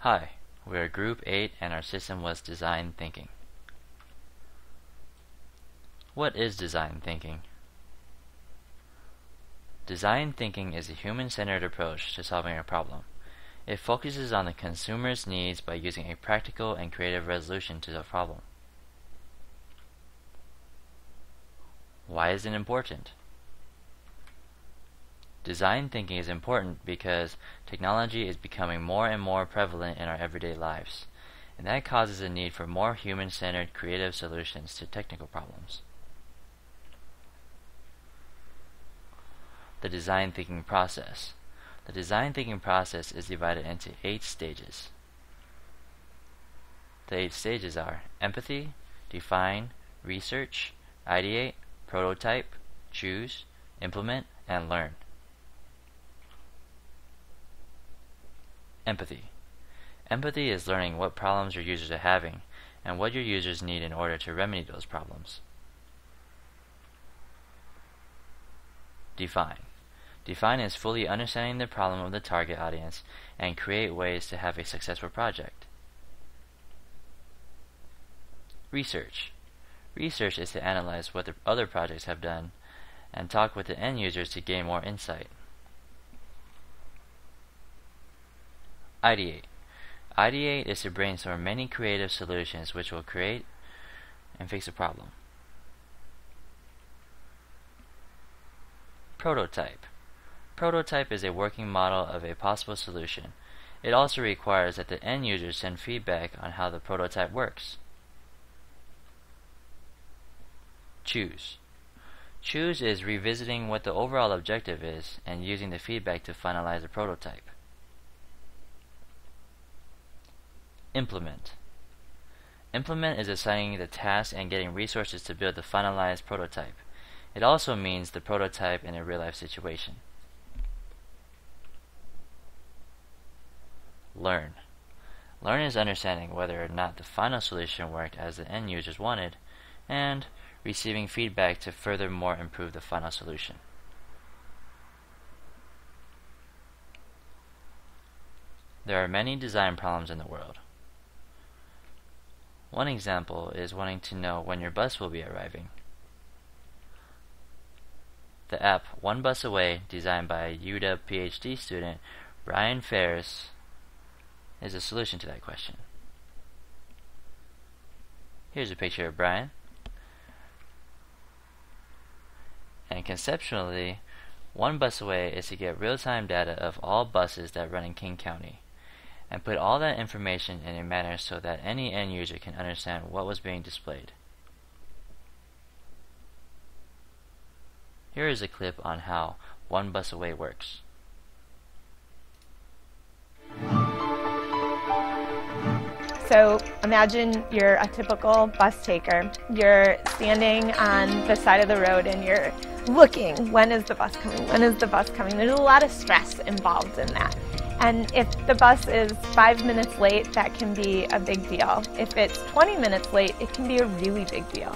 Hi, we are Group 8 and our system was Design Thinking. What is design thinking? Design thinking is a human-centered approach to solving a problem. It focuses on the consumer's needs by using a practical and creative resolution to the problem. Why is it important? Design thinking is important because technology is becoming more and more prevalent in our everyday lives, and that causes a need for more human-centered creative solutions to technical problems. The design thinking process. The design thinking process is divided into 8 stages. The 8 stages are empathy, define, research, ideate, prototype, choose, implement, and learn. Empathy. Empathy is learning what problems your users are having and what your users need in order to remedy those problems. Define. Define is fully understanding the problem of the target audience and create ways to have a successful project. Research. Research is to analyze what the other projects have done and talk with the end users to gain more insight. Ideate. Ideate is to brainstorm many creative solutions which will create and fix a problem. Prototype. Prototype is a working model of a possible solution. It also requires that the end users send feedback on how the prototype works. Choose. Choose is revisiting what the overall objective is and using the feedback to finalize the prototype. Implement. Implement is assigning the task and getting resources to build the finalized prototype. It also means the prototype in a real-life situation. Learn. Learn is understanding whether or not the final solution worked as the end users wanted, and receiving feedback to furthermore improve the final solution. There are many design problems in the world. One example is wanting to know when your bus will be arriving. The app One Bus Away, designed by UW PhD student Brian Ferris, is a solution to that question. Here's a picture of Brian. And conceptually, One Bus Away is to get real-time data of all buses that run in King County, and put all that information in a manner so that any end user can understand what was being displayed. Here is a clip on how One Bus Away works. So imagine you're a typical bus taker. You're standing on the side of the road and you're looking, when is the bus coming? When is the bus coming? There's a lot of stress involved in that. And if the bus is 5 minutes late, that can be a big deal. If it's 20 minutes late, it can be a really big deal.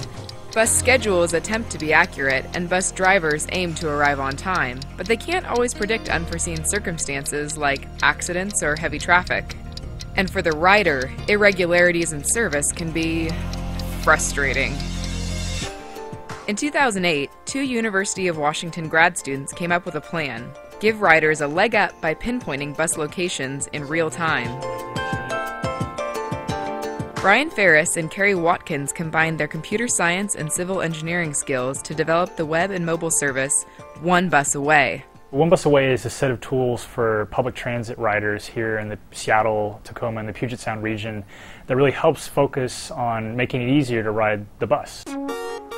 Bus schedules attempt to be accurate, and bus drivers aim to arrive on time, but they can't always predict unforeseen circumstances like accidents or heavy traffic. And for the rider, irregularities in service can be frustrating. In 2008, 2 University of Washington grad students came up with a plan: give riders a leg up by pinpointing bus locations in real time. Brian Ferris and Carrie Watkins combined their computer science and civil engineering skills to develop the web and mobile service One Bus Away. One Bus Away is a set of tools for public transit riders here in the Seattle, Tacoma, and the Puget Sound region that really helps focus on making it easier to ride the bus.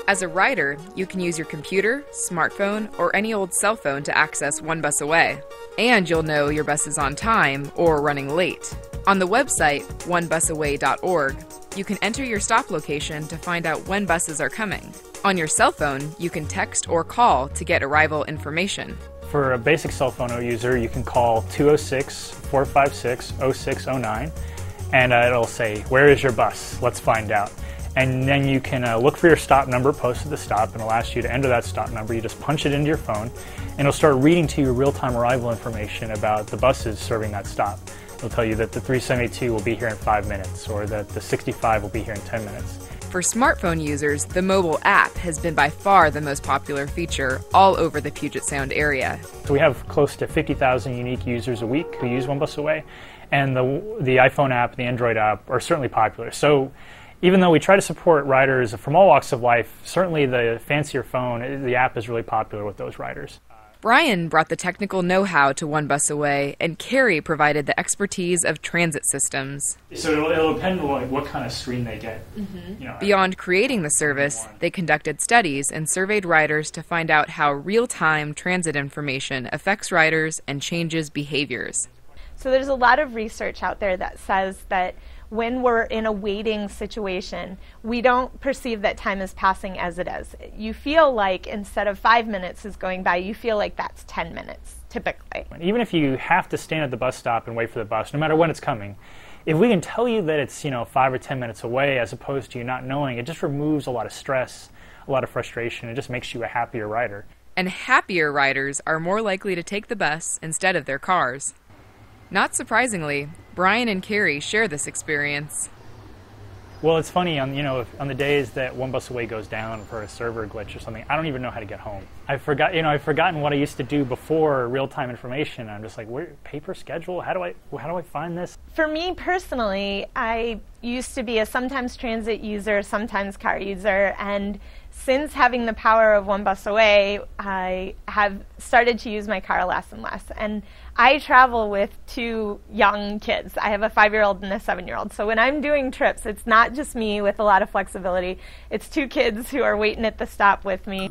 As a rider, you can use your computer, smartphone, or any old cell phone to access One Bus Away. And you'll know your bus is on time or running late. On the website, onebusaway.org, you can enter your stop location to find out when buses are coming. On your cell phone, you can text or call to get arrival information. For a basic cell phone user, you can call 206-456-0609, and it'll say, "Where is your bus? Let's find out." And then you can look for your stop number posted at the stop, and it'll ask you to enter that stop number. You just punch it into your phone, and it'll start reading to you real-time arrival information about the buses serving that stop. It'll tell you that the 372 will be here in 5 minutes, or that the 65 will be here in 10 minutes. For smartphone users, the mobile app has been by far the most popular feature all over the Puget Sound area. So we have close to 50,000 unique users a week who use One Bus Away, and the iPhone app, the Android app are certainly popular. So even though we try to support riders from all walks of life, certainly the fancier phone, the app is really popular with those riders. Brian brought the technical know-how to One Bus Away, and Carrie provided the expertise of transit systems. So it'll depend on what kind of screen they get. Beyond creating the service, they conducted studies and surveyed riders to find out how real-time transit information affects riders and changes behaviors. So there's a lot of research out there that says that when we're in a waiting situation, we don't perceive that time is passing as it is. You feel like instead of 5 minutes is going by, you feel like that's 10 minutes, typically. Even if you have to stand at the bus stop and wait for the bus, no matter when it's coming, if we can tell you that it's 5 or 10 minutes away as opposed to you not knowing, it just removes a lot of stress, a lot of frustration. It just makes you a happier rider. And happier riders are more likely to take the bus instead of their cars. Not surprisingly, Brian and Carrie share this experience. Well, it's funny, on the days that One Bus Away goes down for a server glitch or something, I don't even know how to get home. I've forgotten what I used to do before real-time information. I'm just like, paper schedule? How do I find this? For me personally, I used to be a sometimes transit user, sometimes car user, and since having the power of One Bus Away, I have started to use my car less and less. And I travel with 2 young kids. I have a 5-year-old and a 7-year-old. So when I'm doing trips, it's not just me with a lot of flexibility. It's 2 kids who are waiting at the stop with me.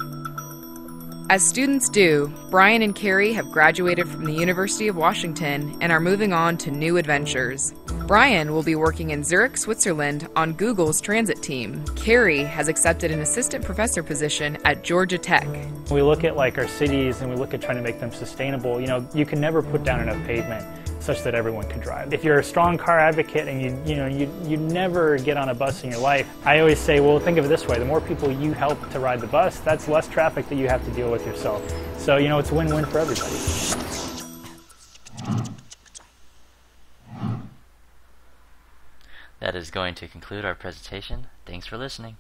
As students do, Brian and Carrie have graduated from the University of Washington and are moving on to new adventures. Brian will be working in Zurich, Switzerland on Google's transit team. Carrie has accepted an assistant professor position at Georgia Tech. We look at our cities and we look at trying to make them sustainable. You can never put down enough pavement such that everyone can drive. If you're a strong car advocate and you never get on a bus in your life, I always say, well, think of it this way: the more people you help to ride the bus, that's less traffic that you have to deal with yourself. So it's a win-win for everybody. That is going to conclude our presentation. Thanks for listening.